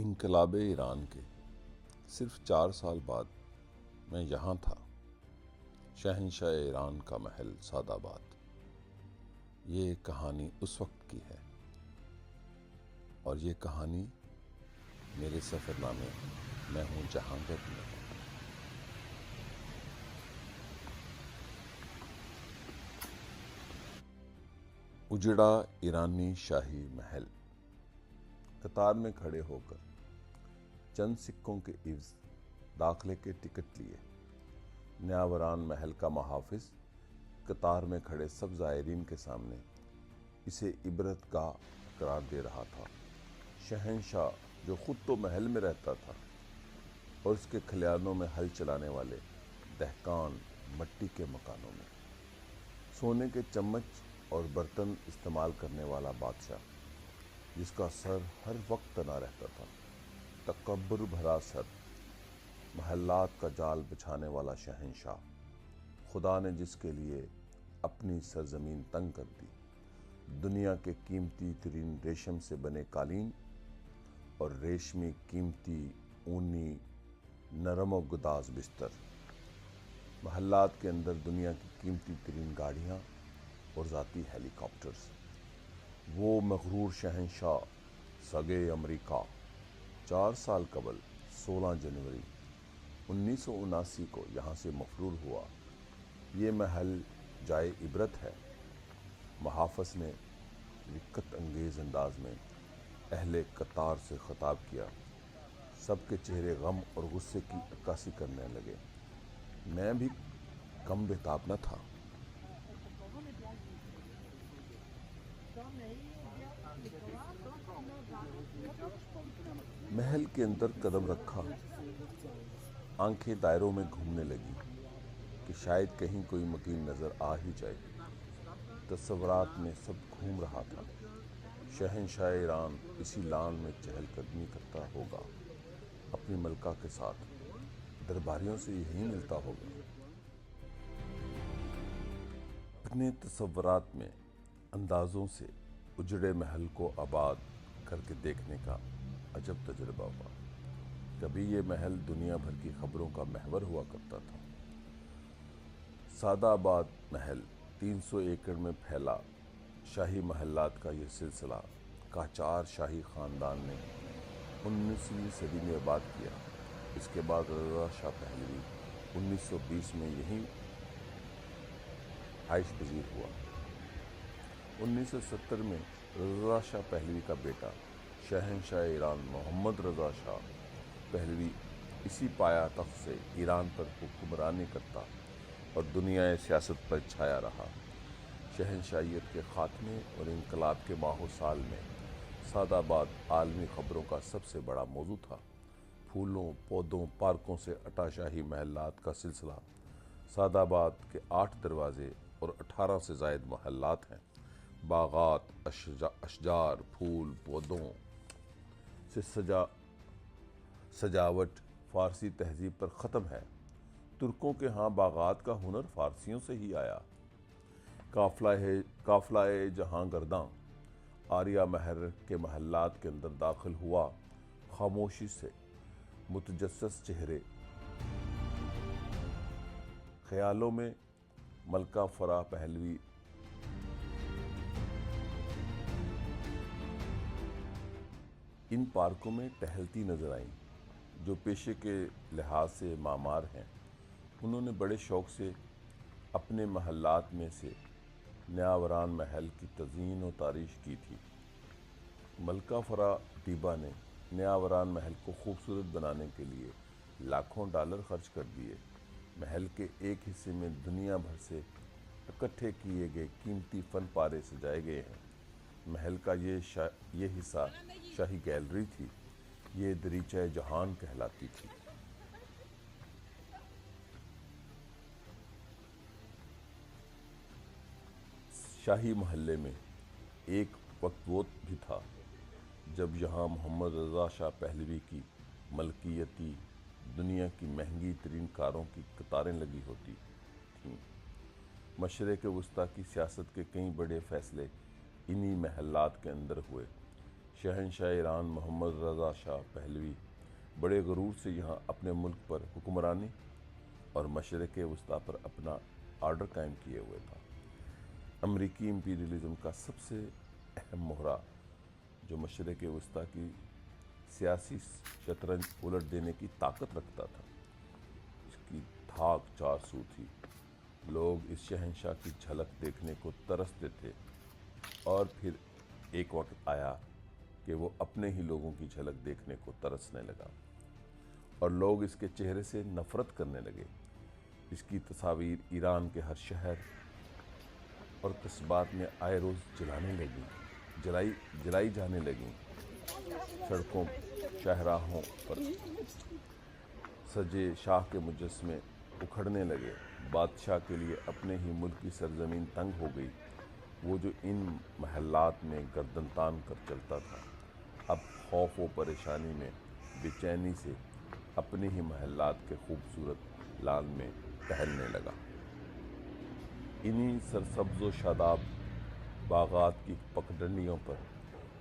انقلاب ایران کے صرف 4 سال بعد میں یہاں تھا، شہنشاہ ایران کا محل سعدآباد۔ یہ کہانی اس وقت کی ہے اور یہ کہانی میرے سفر نامے میں ہوں جہانگیر میں ہے۔ اجڑا ایرانی شاہی محل، قطار میں کھڑے ہو کر چند سکوں کے عوض داخلے کے ٹکٹ لیے نیاوران محل کا محافظ قطار میں کھڑے سب زائرین کے سامنے اسے عبرت گاہ قرار دے رہا تھا۔ شہنشاہ جو خود تو محل میں رہتا تھا اور اس کے کھلیانوں میں ہل چلانے والے دہقان مٹی کے مکانوں میں، سونے کے چمچ اور برتن استعمال کرنے والا بادشاہ جس کا سر ہر وقت تنا رہتا تھا، تکبر بھرا سر، محلات کا جال بچھانے والا شہنشاہ، خدا نے جس کے لیے اپنی سرزمین تنگ کر دی، دنیا کے قیمتی ترین ریشم سے بنے قالین اور ریشمی قیمتی اونی نرم و گداز بستر، محلات کے اندر دنیا کی قیمتی ترین گاڑیاں اور ذاتی ہیلی کاپٹرز۔ وہ مغرور شہنشاہ سگے امریکہ 4 سال قبل 16 جنوری 1979 کو یہاں سے مفرور ہوا۔ یہ محل جائے عبرت ہے، محافظ نے رقت انگیز انداز میں اہل قطار سے خطاب کیا۔ سب کے چہرے غم اور غصے کی عکاسی کرنے لگے۔ میں بھی کم بےتاب نہ تھا۔ محل کے اندر قدم رکھا، آنکھیں دائروں میں گھومنے لگی کہ شاید کہیں کوئی مکین نظر آ ہی جائے۔ تصورات میں سب گھوم رہا تھا، شہنشاہ ایران اسی لان میں چہل قدمی کرتا ہوگا، اپنی ملکہ کے ساتھ درباریوں سے یہی ملتا ہوگا۔ اپنے تصورات میں اندازوں سے اجڑے محل کو آباد کر کے دیکھنے کا عجب تجربہ ہوا۔ کبھی یہ محل دنیا بھر کی خبروں کا محور ہوا کرتا تھا۔ سعدآباد محل 300 ایکڑ میں پھیلا شاہی محلات کا یہ سلسلہ قاجار شاہی خاندان نے 19ویں صدی میں آباد کیا۔ اس کے بعد رضا شاہ پہلوی 1920 میں یہیں رہائش پذیر ہوا۔ 1970 میں رضا شاہ پہلوی کا بیٹا شہنشاہ ایران محمد رضا شاہ پہلوی اسی پایہ تخت سے ایران پر حکمرانی کرتا اور دنیائے سیاست پر چھایا رہا۔ شہنشاہیت کے خاتمے اور انقلاب کے ماہ و سال میں سعدآباد عالمی خبروں کا سب سے بڑا موضوع تھا۔ پھولوں، پودوں، پارکوں سے اٹا شاہی محلات کا سلسلہ۔ سعدآباد کے 8 دروازے اور 18 سے زائد محلات ہیں۔ باغات، اشجار، پھول پودوں سے سجاوٹ فارسی تہذیب پر ختم ہے۔ ترکوں کے ہاں باغات کا ہنر فارسیوں سے ہی آیا۔ قافلہ جہاں گرداں آریہ مہر کے محلات کے اندر داخل ہوا، خاموشی سے متجسس چہرے، خیالوں میں ملکہ فرح پہلوی ان پارکوں میں ٹہلتی نظر آئیں جو پیشے کے لحاظ سے معمار ہیں۔ انہوں نے بڑے شوق سے اپنے محلات میں سے نیاوران محل کی تزئین و تعریش کی تھی۔ ملکہ فرح دیبا نے نیاوران محل کو خوبصورت بنانے کے لیے لاکھوں ڈالر خرچ کر دیے۔ محل کے ایک حصے میں دنیا بھر سے اکٹھے کیے گئے قیمتی فن پارے سجائے گئے ہیں۔ محل کا یہ حصہ شاہی گیلری تھی، یہ دریچہ جہان کہلاتی تھی۔ شاہی محلے میں ایک وقت وہ بھی تھا جب یہاں محمد رضا شاہ پہلوی کی ملکیتی دنیا کی مہنگی ترین کاروں کی قطاریں لگی ہوتی تھیں۔ مشرق وسطیٰ کی سیاست کے کئی بڑے فیصلے انہی محلات کے اندر ہوئے۔ शहनशाह ईरान मोहम्मद रज़ा शाह पहलवी बड़े गरूर से यहाँ अपने मुल्क पर हुक्मरानी और मशरक़ वस्ती पर अपना आर्डर कायम किए हुए था। अमरीकी इम्पीरियलिज़म का सबसे अहम मोहरा जो मशरक़ वस्ती की सियासी शतरंज उलट देने की ताकत रखता था, इसकी धाक 4 सू थी। लोग इस शहनशाह की झलक देखने को तरसते थे और फिर एक वक्त आया कि वो अपने ही लोगों की झलक देखने को तरसने लगा और लोग इसके चेहरे से नफ़रत करने लगे। इसकी तस्वीर ईरान के हर शहर और कस्बात में आए रोज़ जलाई जाने लगी। सड़कों शाहराहों पर सजे शाह के मुजस्मे उखड़ने लगे। बादशाह के लिए अपने ही मुल्क की सरजमीन तंग हो गई। वो जो इन महल्लात में गर्दन तान कर चलता था, अब खौफ व परेशानी में बेचैनी से अपने ही महल्लात के खूबसूरत लान में टहलने लगा। इन्हीं सरसब्ज़ व शादाब बागात की पगडंडियों पर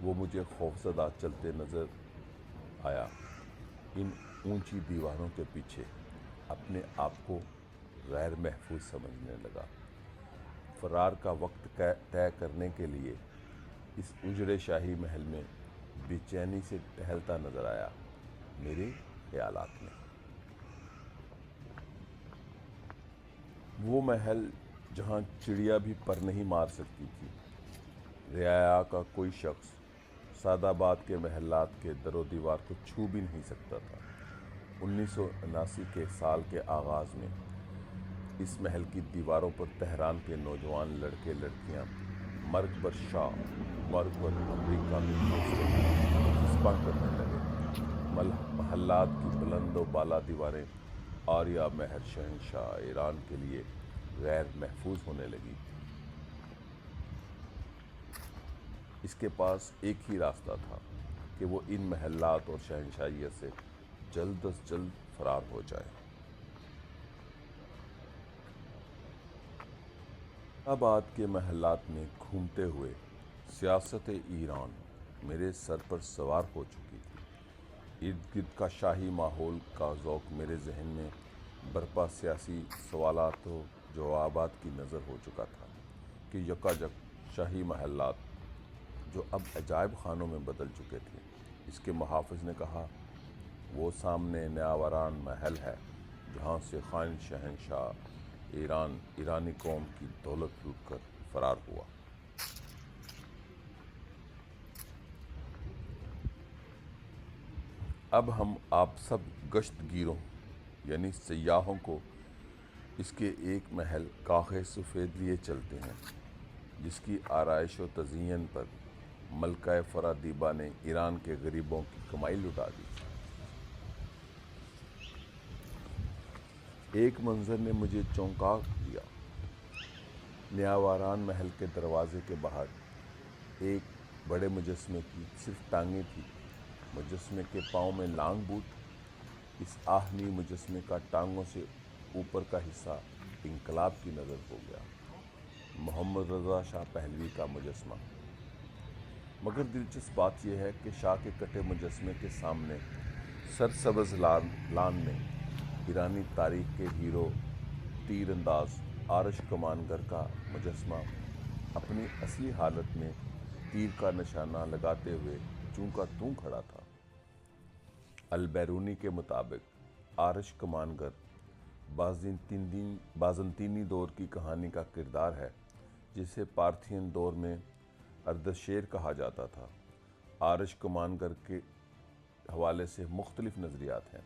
वो मुझे खौफज़दा चलते नज़र आया। इन ऊंची दीवारों के पीछे अपने आप को गैर महफूज समझने लगा। फरार का वक्त तय करने के लिए इस उजड़े शाही महल में बेचैनी से टहलता नजर आया मेरे ख्यालात में। वो महल जहाँ चिड़िया भी पर नहीं मार सकती थी। रियाया का कोई शख्स सादाबाद के महल्लात के दरो दीवार को छू भी नहीं सकता था। 1979 के साल के आगाज़ में इस महल की दीवारों पर तेहरान के नौजवान लड़के लड़कियां मर्ग बर शाह, मर्ग बर अमरीका में जज्बा करने लगे। महल्लात की बुलंद व बाला दीवारें आर्या महर शहनशाह ईरान के लिए गैर महफूज होने लगी। इसके पास एक ही रास्ता था कि वो इन महल्लात और शहनशाहियत से जल्द अज जल्द फरार हो जाए। आबाद के महल्लात में घूमते हुए सियासत ईरान मेरे सर पर सवार हो चुकी थी। इर्द गिर्द का शाही माहौल का ज़ौक़ मेरे जहन में बरपा सियासी सवालात व जवाबात की नज़र हो चुका था कि यकायक शाही महल्लात जो अब अजायब खानों में बदल चुके थे। इसके मुहाफ़िज़ ने कहा, वो सामने न्यावरान महल है जहाँ से खान शहनशाह ईरानी कौम की दौलत लूट कर फरार हुआ। अब हम आप सब गश्तगीरों यानी सयाहों को इसके एक महल काग़े सफ़ेद लिए चलते हैं जिसकी आराइश व तज़य्युन पर मलका फरादीबा ने ईरान के गरीबों की कमाई लुटा दी। एक मंजर ने मुझे चौंका दिया। न्यावारान महल के दरवाजे के बाहर एक बड़े मुजस्मे की सिर्फ टांगें थी। मुजस्मे के पाँव में लांग बूट। इस आहनी मुजस्मे का टांगों से ऊपर का हिस्सा इंकलाब की नज़र हो गया। मोहम्मद रज़ा शाह पहलवी का मुजस्मा। मगर दिलचस्प बात यह है कि शाह के कटे मुजस्मे के सामने सरसब्ज़ लान में ईरानी तारीख के हीरो तीर अंदाज आरश कमानगर का मुजस्मा अपनी असली हालत में तीर का निशाना लगाते हुए चूं का तूं खड़ा था। अल-बैरूनी के मुताबिक आरश कमानगर बाज़ंतीनी दौर की कहानी का किरदार है जिसे पार्थियन दौर में अर्दशेर कहा जाता था। आरश कमानगर के हवाले से मुख्तलिफ नज़रियात हैं।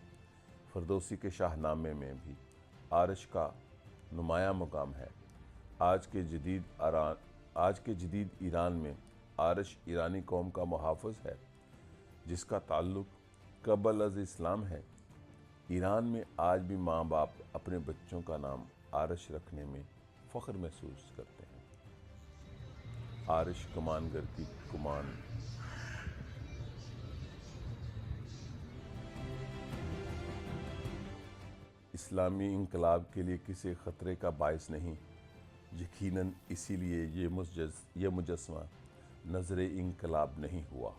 फरदौसी के शाहनामे में भी आरश का नुमाया मुकाम है। आज के जदीद ईरान में आरश ईरानी कौम का मुहाफ़िज़ है जिसका ताल्लुक़ क़ब्ल अज़ इस्लाम है। ईरान में आज भी माँ बाप अपने बच्चों का नाम आरश रखने में फ़ख्र महसूस करते हैं। आरश कमानगर की कुमान इस्लामी इंकलाब के लिए किसी ख़तरे का बायस नहीं। यकीनन इसीलिए ये मुजस्मा नज़र इंकलाब नहीं हुआ।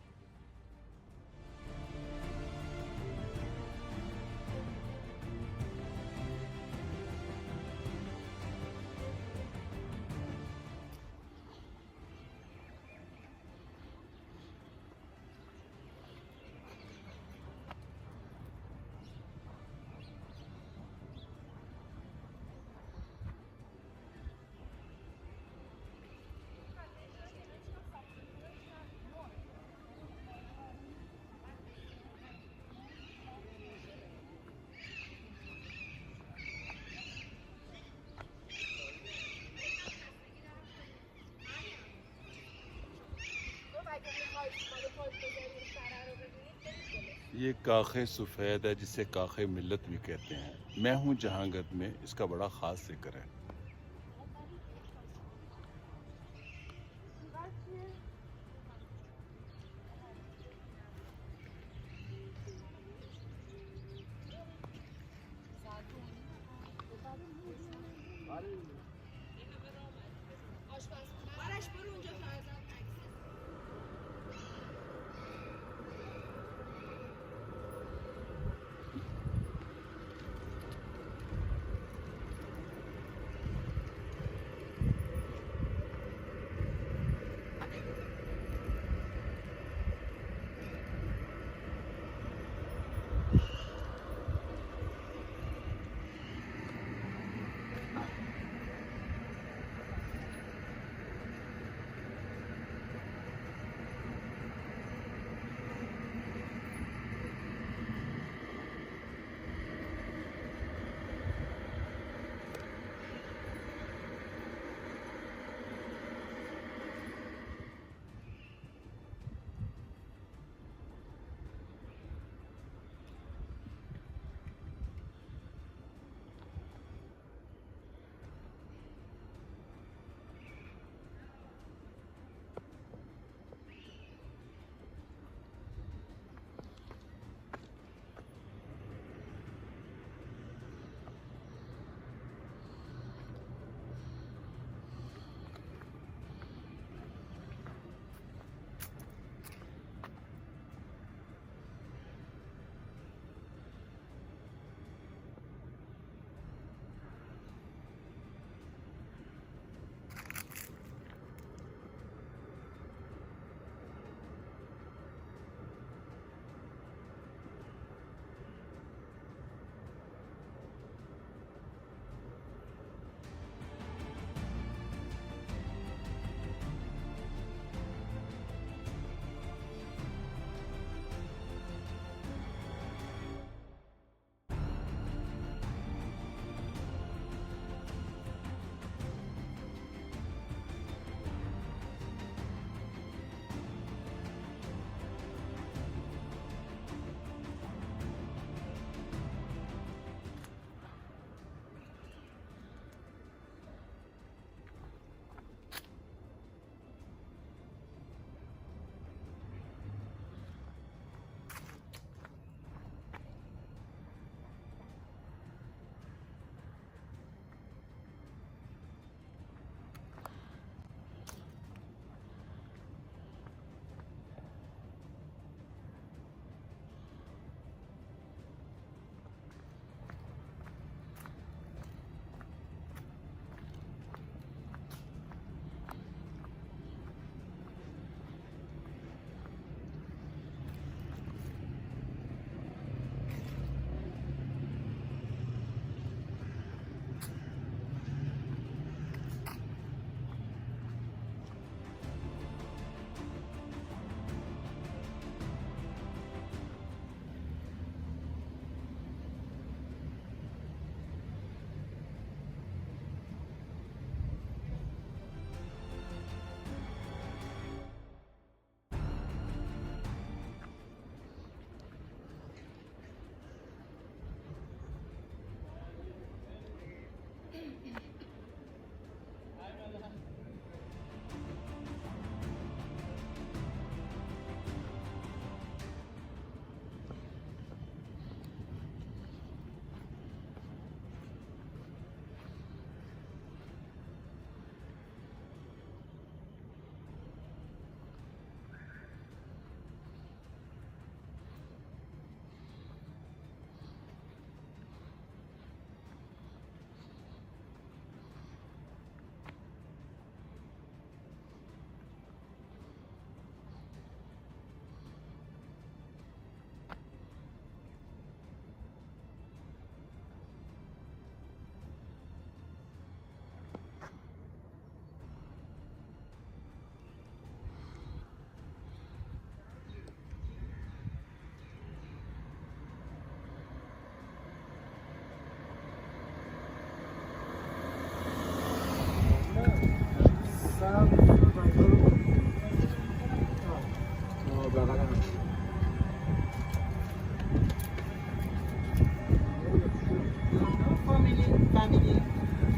یہ کاخ سفید ہے جسے کاخ ملت بھی کہتے ہیں. میں ہوں جہاں گرد میں اس کا بڑا خاص ذکر ہے.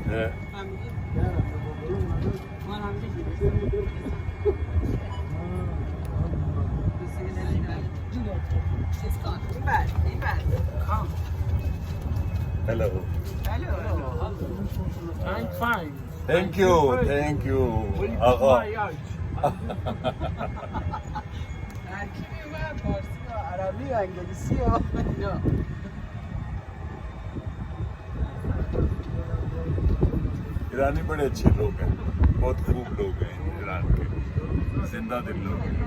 Hello. I'm fine. Thank you. Thank you. آقا. ترکیبی من فارسی و عربی و انگلیسی و اینا. ایرانی بڑے اچھے لوگ ہیں، بہت خوب لوگ ہیں ایران کے، زندہ دل لوگ ہیں۔